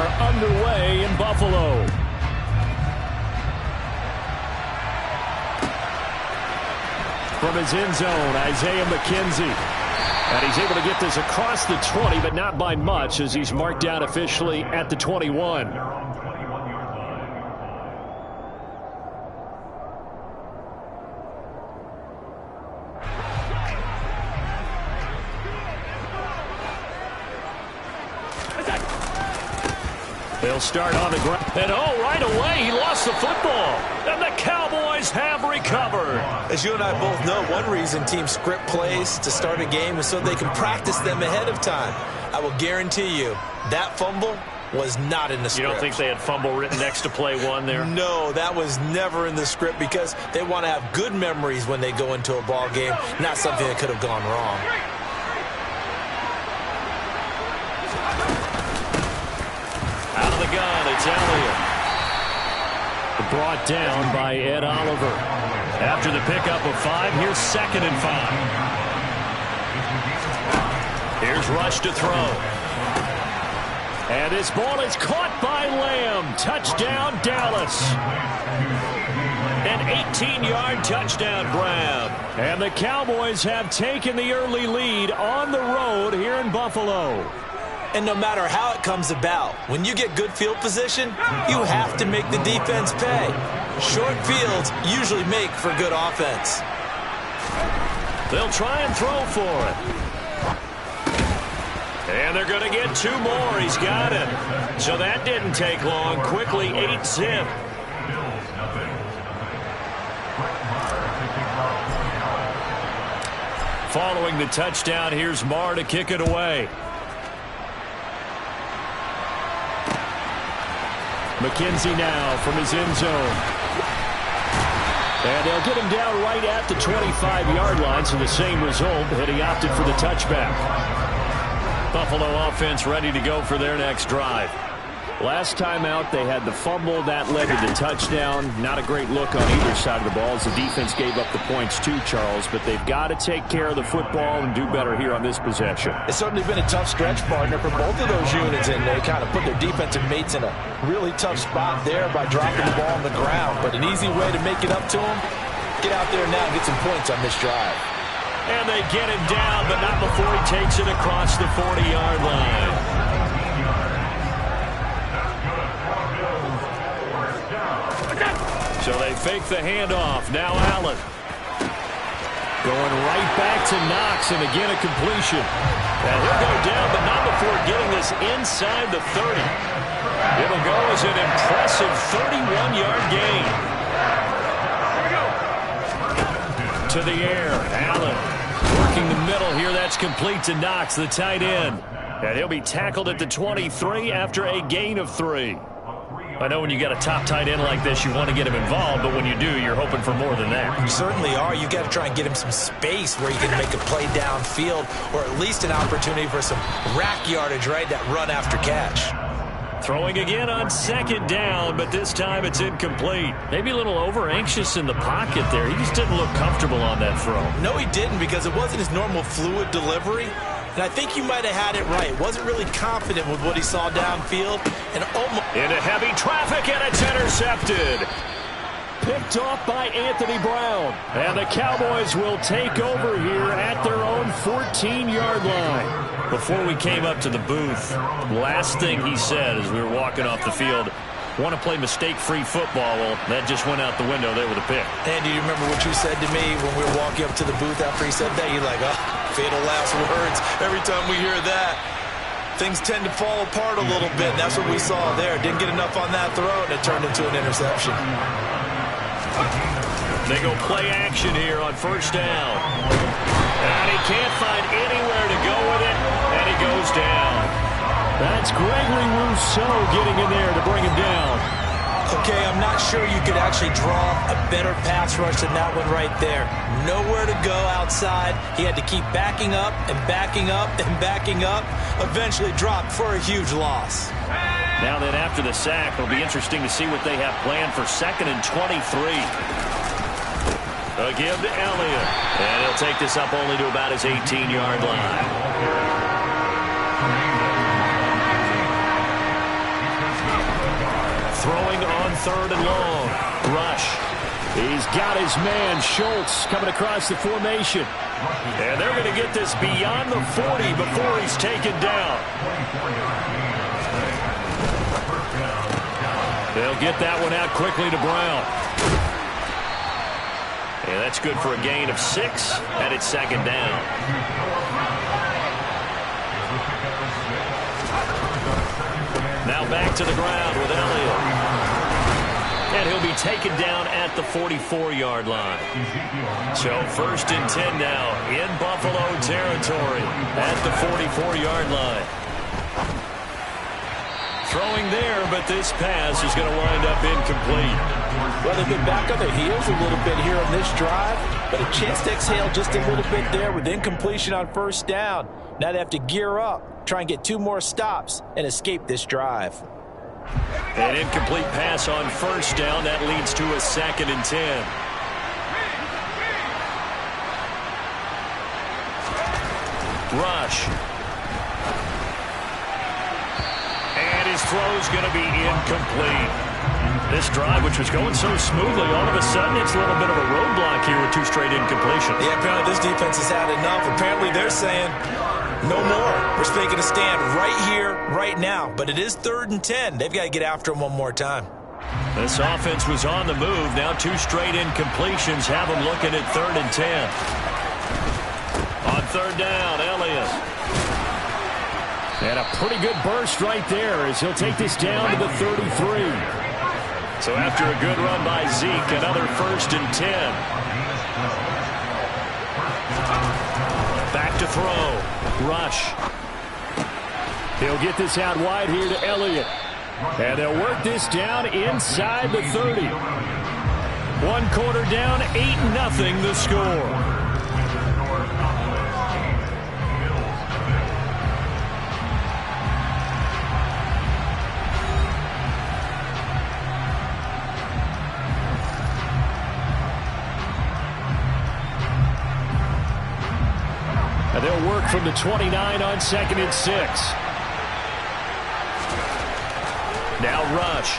are underway in Buffalo. From his end zone, Isaiah McKenzie. And he's able to get this across the 20, but not by much, as he's marked down officially at the 21. They'll start on the ground. And right away, he lost the football. And the Cowboys have recovered. As you and I both know, one reason teams script plays to start a game is so they can practice them ahead of time. I will guarantee you, that fumble was not in the script. You don't think they had fumble written next to play one there? No, that was never in the script because they want to have good memories when they go into a ball game, not something that could have gone wrong. Out of the gun, it's Elliott. Brought down by Ed Oliver. After the pickup of 5, here's 2nd and 5. Here's Rush to throw. And this ball is caught by Lamb. Touchdown, Dallas. An 18-yard touchdown grab. And the Cowboys have taken the early lead on the road here in Buffalo. And no matter how it comes about, when you get good field position, you have to make the defense pay. Short fields usually make for good offense. They'll try and throw for it. And they're going to get 2 more. He's got it. So that didn't take long. Quickly, 8-zip. Following the touchdown, here's Marr to kick it away. McKenzie now from his end zone. And they'll get him down right at the 25-yard line, so the same result, but he opted for the touchback. Buffalo offense ready to go for their next drive. Last time out, they had the fumble. That led to the touchdown. Not a great look on either side of the ball as the defense gave up the points too, Charles. But they've got to take care of the football and do better here on this possession. It's certainly been a tough stretch, partner, for both of those units. And they kind of put their defensive mates in a really tough spot there by dropping the ball on the ground. But an easy way to make it up to them, get out there now and get some points on this drive. And they get him down, but not before he takes it across the 40-yard line. So they fake the handoff. Now Allen. Going right back to Knox, and again a completion. And he'll go down, but not before getting this inside the 30. It'll go as an impressive 31-yard gain. To the air, Allen working the middle here. That's complete to Knox, the tight end. And he'll be tackled at the 23 after a gain of 3. I know when you got a top tight end like this, you want to get him involved, but when you do, you're hoping for more than that. You certainly are. You got to try and get him some space where you can make a play downfield, or at least an opportunity for some rack yardage, right? That run after catch. Throwing again on 2nd down, but this time it's incomplete. Maybe a little over-anxious in the pocket there. He just didn't look comfortable on that throw. No, he didn't, because it wasn't his normal fluid delivery. And I think you might have had it right. Wasn't really confident with what he saw downfield. And almost into heavy traffic, and it's intercepted. Picked off by Anthony Brown. And the Cowboys will take over here at their own 14-yard line. Before we came up to the booth, last thing he said as we were walking off the field, want to play mistake-free football. Well, that just went out the window there with a pick. And do you remember what you said to me when we were walking up to the booth after he said that? You're like, oh, fatal last words. Every time we hear that, things tend to fall apart a little bit. That's what we saw there. Didn't get enough on that throw, and it turned into an interception. They go play action here on 1st down. And he can't find anywhere to go with it, and he goes down. That's Gregory Rousseau getting in there to bring him down. Okay, I'm not sure you could actually draw a better pass rush than that one right there. Nowhere to go outside. He had to keep backing up and backing up and backing up. Eventually dropped for a huge loss. Now then, after the sack, it'll be interesting to see what they have planned for 2nd and 23. A give to Elliott. And he'll take this up only to about his 18-yard line. throwing on 3rd and long. Rush. He's got his man, Schultz, coming across the formation. And they're going to get this beyond the 40 before he's taken down. They'll get that one out quickly to Brown. And that's good for a gain of 6, and it's 2nd down. Now back to the ground with Elliott. And he'll be taken down at the 44-yard line. So 1st and 10 now in Buffalo territory at the 44-yard line. Throwing there, but this pass is going to wind up incomplete. Well, they've been back on their heels a little bit here on this drive, but a chance to exhale just a little bit there with incompletion on 1st down. Now they have to gear up, try and get 2 more stops, and escape this drive. An incomplete pass on 1st down. That leads to a 2nd and 10. Rush. And his throw's going to be incomplete. This drive, which was going so smoothly, all of a sudden it's a little bit of a roadblock here with 2 straight incompletions. Yeah, apparently this defense has had enough. Apparently they're saying no more. We're making a stand right here, right now. But it is 3rd and 10. They've got to get after him one more time. This offense was on the move. Now 2 straight incompletions have them looking at 3rd and 10. On 3rd down, Elliott. And a pretty good burst right there as he'll take this down to the 33. So after a good run by Zeke, another 1st and 10. Back to throw. Rush. He'll get this out wide here to Elliott. And they'll work this down inside the 30. 1 quarter down, 8-0 the score. And they'll work from the 29 on 2nd and 6. Now Rush.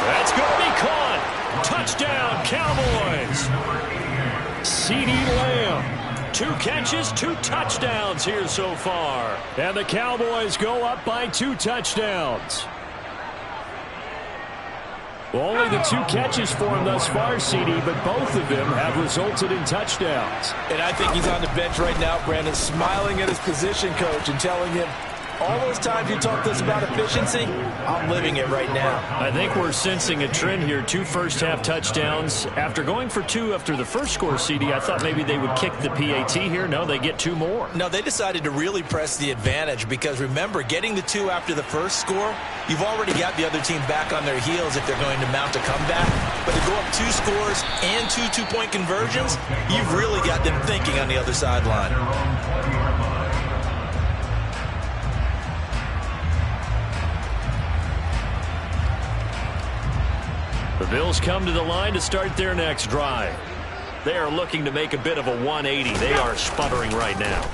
That's going to be caught. Touchdown, Cowboys. CeeDee Lamb. 2 catches, 2 touchdowns here so far. And the Cowboys go up by 2 touchdowns. Well, only the 2 catches for him thus far, CD, but both of them have resulted in touchdowns. And I think he's on the bench right now, Brandon, smiling at his position coach and telling him, all those times you talked to us about efficiency, I'm living it right now. I think we're sensing a trend here. 2 first-half touchdowns. After going for 2 after the first score, CD, I thought maybe they would kick the PAT here. No, they get 2 more. No, they decided to really press the advantage because, remember, getting the 2 after the first score, you've already got the other team back on their heels if they're going to mount a comeback. But to go up 2 scores and 2 two-point conversions, you've really got them thinking on the other sideline. The Bills come to the line to start their next drive. They are looking to make a bit of a 180. They are sputtering right now.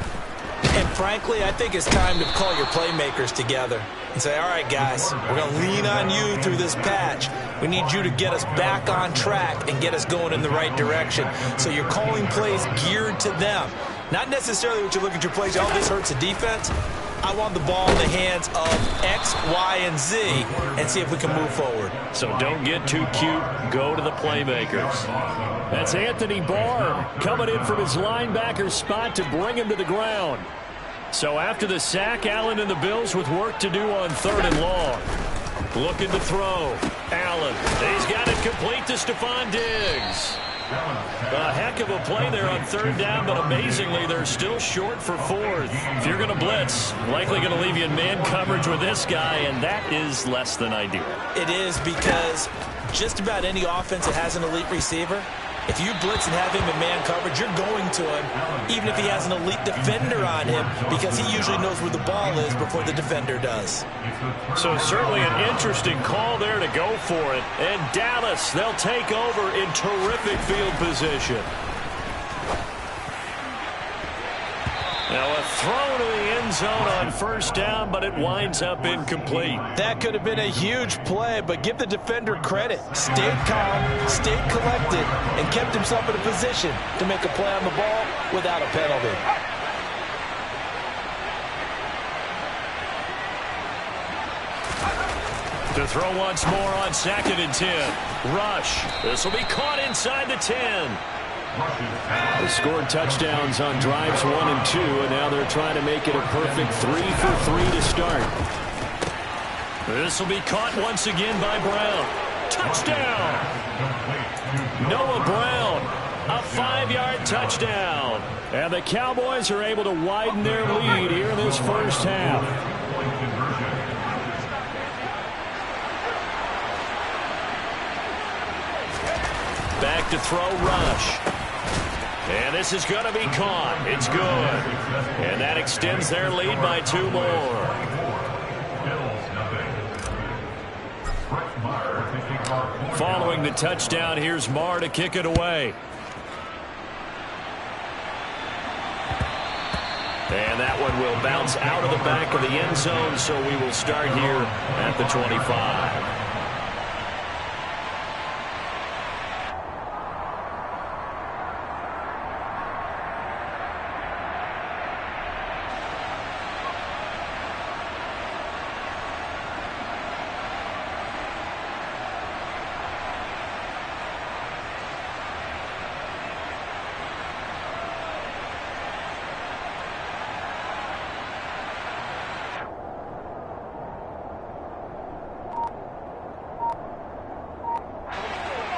And frankly, I think it's time to call your playmakers together and say, all right, guys, we're going to lean on you through this patch. We need you to get us back on track and get us going in the right direction. So you're calling plays geared to them. Not necessarily what you look at your plays, oh, this hurts the defense. I want the ball in the hands of X, Y, and Z and see if we can move forward. So don't get too cute. Go to the playmakers. That's Anthony Barr coming in from his linebacker spot to bring him to the ground. So after the sack, Allen and the Bills with work to do on 3rd and long. Looking to throw. Allen. He's got it complete to Stephon Diggs. A heck of a play there on 3rd down, but amazingly, they're still short for 4th. If you're going to blitz, likely going to leave you in man coverage with this guy, and that is less than ideal. It is because just about any offense that has an elite receiver, if you blitz and have him in man coverage, you're going to him, even if he has an elite defender on him, because he usually knows where the ball is before the defender does. So certainly an interesting call there to go for it. And Dallas, they'll take over in terrific field position. Now a throw to the end zone on first down, but it winds up incomplete. That could have been a huge play, but give the defender credit. Stayed calm, stayed collected, and kept himself in a position to make a play on the ball without a penalty. To throw once more on 2nd and 10. Rush. This will be caught inside the 10. They scored touchdowns on drives 1 and 2, and now they're trying to make it a perfect 3 for 3 to start. This will be caught once again by Brown. Touchdown! Noah Brown, a 5-yard touchdown. And the Cowboys are able to widen their lead here in this first half. Back to throw, Rush. And this is going to be caught. It's good. And that extends their lead by 2 more. Following the touchdown, here's Marr to kick it away. And that one will bounce out of the back of the end zone, so we will start here at the 25.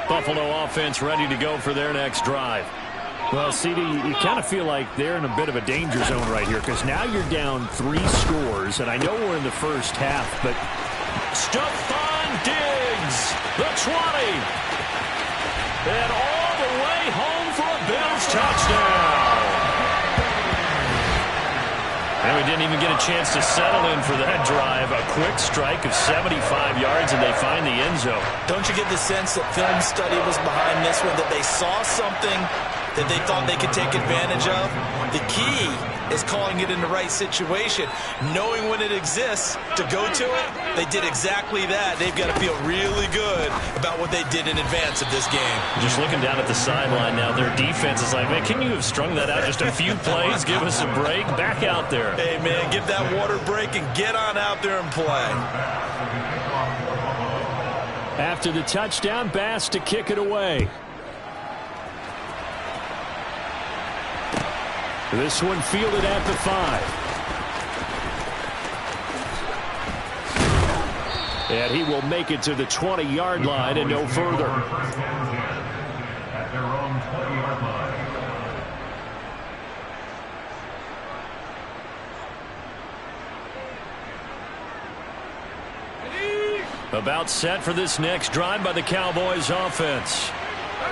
Buffalo offense ready to go for their next drive. Well, CD, you kind of feel like they're in a bit of a danger zone right here because now you're down 3 scores, and I know we're in the first half, but Stephon Diggs, the 20, and all the way home for a Bills touchdown. And we didn't even get a chance to settle in for that drive. A quick strike of 75 yards, and they find the end zone. Don't you get the sense that film study was behind this one, that they saw something that they thought they could take advantage of? The key is calling it in the right situation. Knowing when it exists to go to it, they did exactly that. They've got to feel really good about what they did in advance of this game. Just looking down at the sideline now, their defense is like, man, can you have strung that out just a few plays? Give us a break. Back out there. Hey, man, give that water break and get on out there and play. after the touchdown, Bass to kick it away. This one fielded at the 5. And he will make it to the 20-yard line and no further. At their own 20-yard line. About set for this next drive by the Cowboys offense.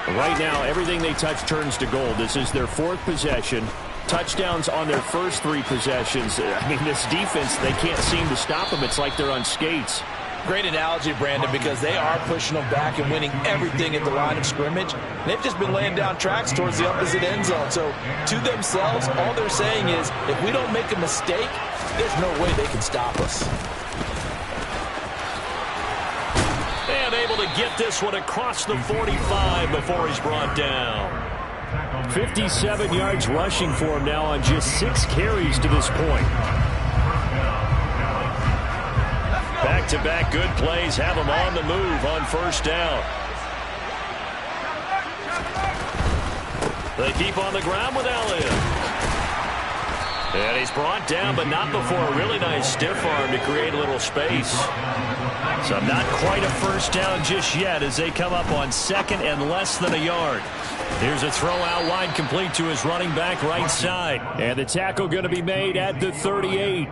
Right now, everything they touch turns to gold. This is their 4th possession. Touchdowns on their first 3 possessions. I mean, this defense, they can't seem to stop them. It's like they're on skates. Great analogy, Brandon, because they are pushing them back and winning everything at the line of scrimmage. They've just been laying down tracks towards the opposite end zone. So, to themselves, all they're saying is, if we don't make a mistake, there's no way they can stop us. And able to get this one across the 45 before he's brought down. 57 yards rushing for him now on just 6 carries to this point. Back-to-back good plays have him on the move on first down. They keep on the ground with Elliott. And he's brought down, but not before a really nice stiff arm to create a little space. So not quite a first down just yet as they come up on 2nd and less than a yard. Here's a throw out wide complete to his running back right side. And the tackle going to be made at the 38.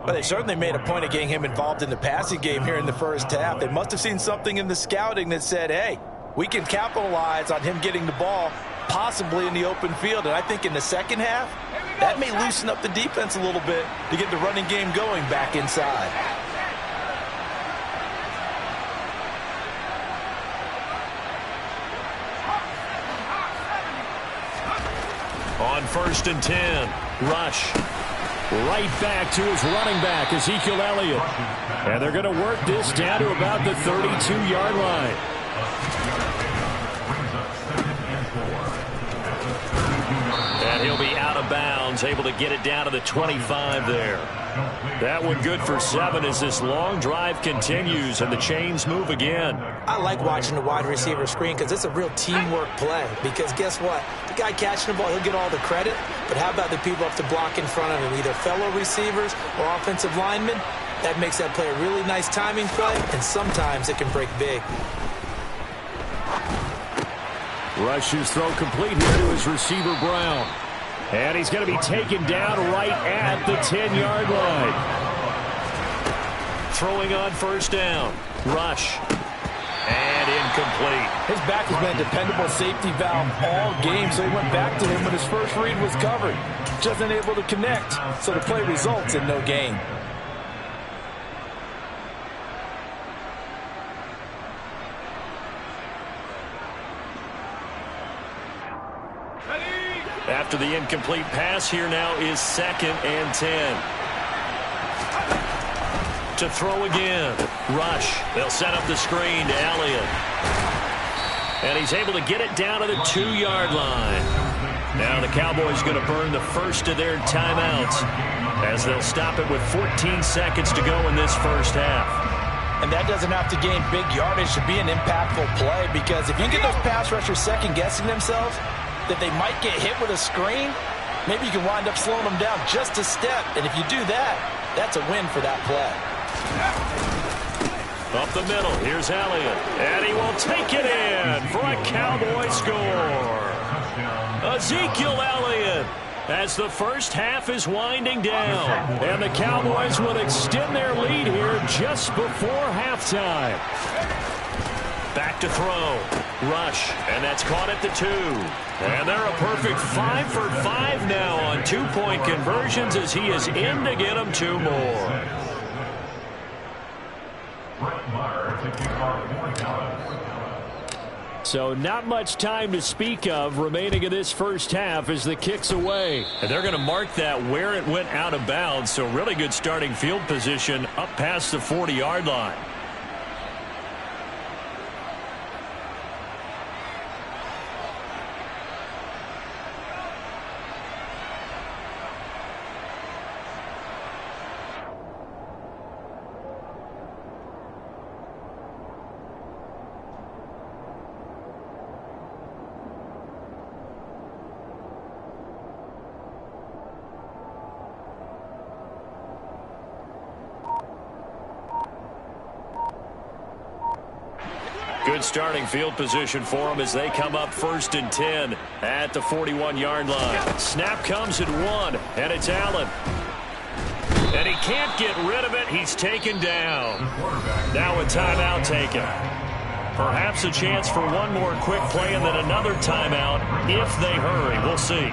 But they certainly made a point of getting him involved in the passing game here in the first half. They must have seen something in the scouting that said, hey, we can capitalize on him getting the ball possibly in the open field. And I think in the second half, that may loosen up the defense a little bit to get the running game going back inside. On 1st and 10. Rush. Right back to his running back, Ezekiel Elliott. And they're going to work this down to about the 32-yard line. And he'll be out of bounds, able to get it down to the 25 there. That one good for 7 as this long drive continues and the chains move again. I like watching the wide receiver screen because it's a real teamwork play. Because guess what? The guy catching the ball, he'll get all the credit. But how about the people up to block in front of him, either fellow receivers or offensive linemen? That makes that play a really nice timing play, and sometimes it can break big. Rush's throw complete here to his receiver, Brown. And he's going to be taken down right at the 10-yard line. Throwing on 1st down. Rush. And incomplete. His back has been a dependable safety valve all game, so he went back to him when his first read was covered. Just unable to connect, so the play results in no gain. After the incomplete pass, here now is 2nd and 10. To throw again. Rush. They'll set up the screen to Elliott. And he's able to get it down to the 2-yard line. Now the Cowboys going to burn the first of their timeouts as they'll stop it with 14 seconds to go in this first half. And that doesn't have to gain big yardage to be an impactful play, because if you get those pass rushers second-guessing themselves, that they might get hit with a screen, maybe you can wind up slowing them down just a step. And if you do that, that's a win for that play. Up the middle, here's Elliott. And he will take it in for a Cowboy score. Ezekiel Elliott, as the first half is winding down. And the Cowboys will extend their lead here just before halftime. Back to throw. Rush. And that's caught at the 2. And they're a perfect 5 for 5 now on 2-point conversions as he is in to get them 2 more. So not much time to speak of remaining in this first half as the kick's away. And they're going to mark that where it went out of bounds. So really good starting field position up past the 40-yard line. Good starting field position for them as they come up 1st and 10 at the 41-yard line. Snap comes at 1, and it's Allen. And he can't get rid of it. He's taken down. Now a timeout taken. Perhaps a chance for one more quick play and then another timeout if they hurry. We'll see.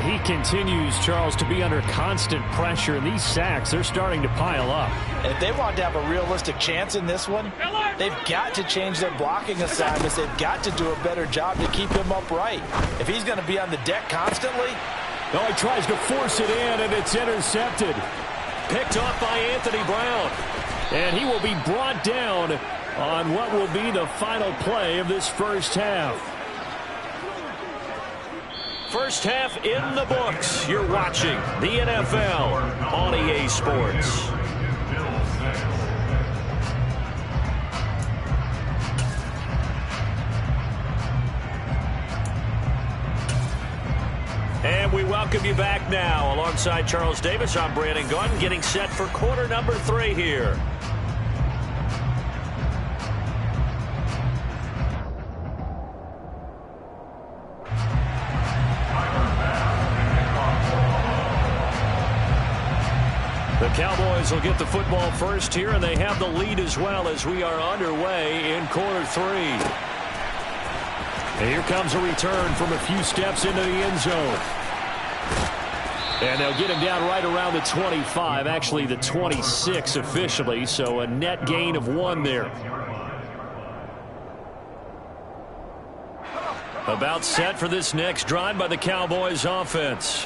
He continues, Charles, to be under constant pressure, and these sacks, they're starting to pile up. And if they want to have a realistic chance in this one, they've got to change their blocking assignments. They've got to do a better job to keep him upright. If he's going to be on the deck constantly. Oh, he tries to force it in, and it's intercepted. Picked off by Anthony Brown. And he will be brought down on what will be the final play of this first half. First half in the books. You're watching the NFL on EA Sports. And we welcome you back now. Alongside Charles Davis, I'm Brandon Gaudin, getting set for quarter number 3 here. The Cowboys will get the football first here, and they have the lead as well as we are underway in quarter 3. And here comes a return from a few steps into the end zone. And they'll get him down right around the 25, actually the 26 officially, so a net gain of 1 there. About set for this next drive by the Cowboys offense.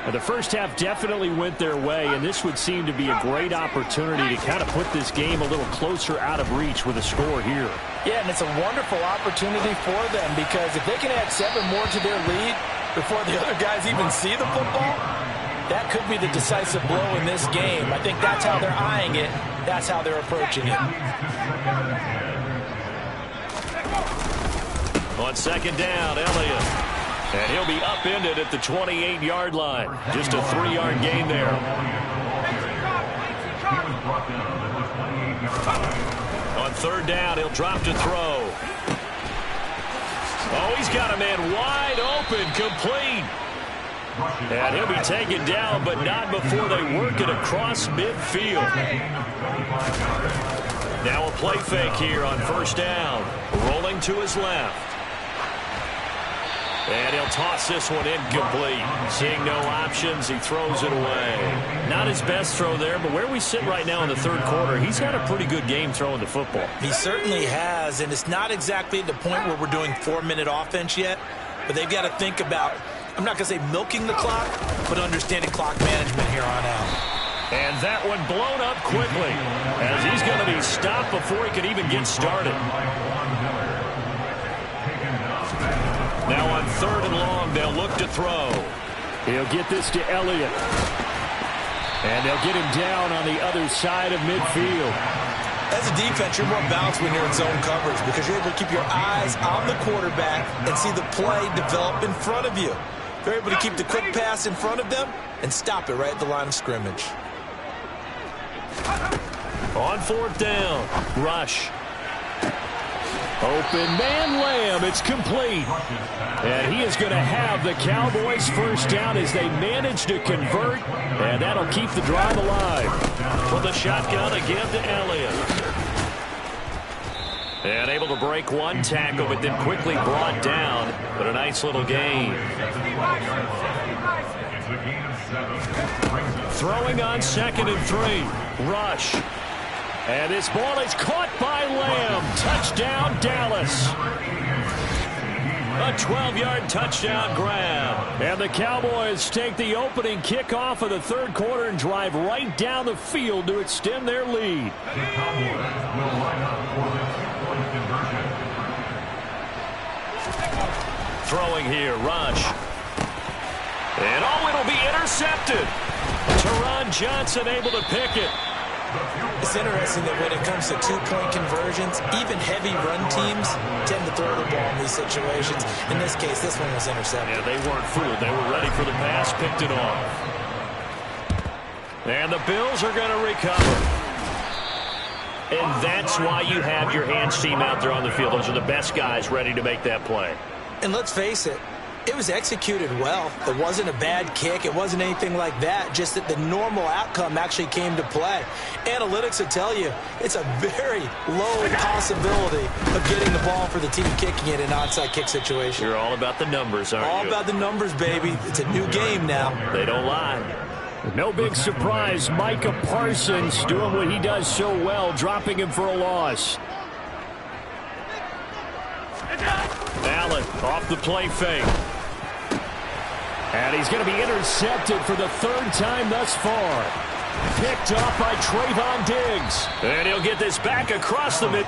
Now, the first half definitely went their way, and this would seem to be a great opportunity to kind of put this game a little closer out of reach with a score here. Yeah, and it's a wonderful opportunity for them because if they can add 7 more to their lead before the other guys even see the football, that could be the decisive blow in this game. I think that's how they're eyeing it. That's how they're approaching it. On second down, Elliott. And he'll be upended at the 28-yard line. Just a 3-yard gain there. On third down, he'll drop to throw. Oh, he's got a man wide open, complete. And he'll be taken down, but not before they work it across midfield. Now a play fake here on first down. Rolling to his left. And he'll toss this one incomplete. Seeing no options, he throws it away. Not his best throw there, but where we sit right now in the third quarter, he's had a pretty good game throwing the football. He certainly has, and it's not exactly at the point where we're doing 4-minute offense yet, but they've got to think about, I'm not going to say milking the clock, but understanding clock management here on out. And that one blown up quickly, as he's going to be stopped before he can even get started. Now on third and long, they'll look to throw. He'll get this to Elliott. And they'll get him down on the other side of midfield. As a defense, you're more balanced when you're in zone coverage because you're able to keep your eyes on the quarterback and see the play develop in front of you. You're able to keep the quick pass in front of them and stop it right at the line of scrimmage. On fourth down, rush. Open man, Lamb. It's complete. And he is going to have the Cowboys first down as they manage to convert. And that'll keep the drive alive. From the shotgun again to Elliott. And able to break one tackle, but then quickly brought down. But a nice little gain. Throwing on second and 3. Rush. And this ball is caught by Lamb. Touchdown, Dallas. A 12-yard touchdown grab. And the Cowboys take the opening kickoff of the third quarter and drive right down the field to extend their lead. Throwing here, Rush. And oh, it'll be intercepted. Teron Johnson able to pick it. It's interesting that when it comes to two-point conversions, even heavy run teams tend to throw the ball in these situations. In this case, this one was intercepted. Yeah, they weren't fooled. They were ready for the pass, picked it off. And the Bills are going to recover. And that's why you have your hands team out there on the field. Those are the best guys ready to make that play. And let's face it, it was executed well. It wasn't a bad kick. It wasn't anything like that. Just that the normal outcome actually came to play. Analytics will tell you it's a very low possibility of getting the ball for the team kicking it in an onside kick situation. You're all about the numbers, aren't you? All about the numbers, baby. It's a new game now. They don't lie. No big surprise. Micah Parsons doing what he does so well, dropping him for a loss. Allen off the play fake. And he's going to be intercepted for the third time thus far. Picked off by Trayvon Diggs. And he'll get this back across the mid.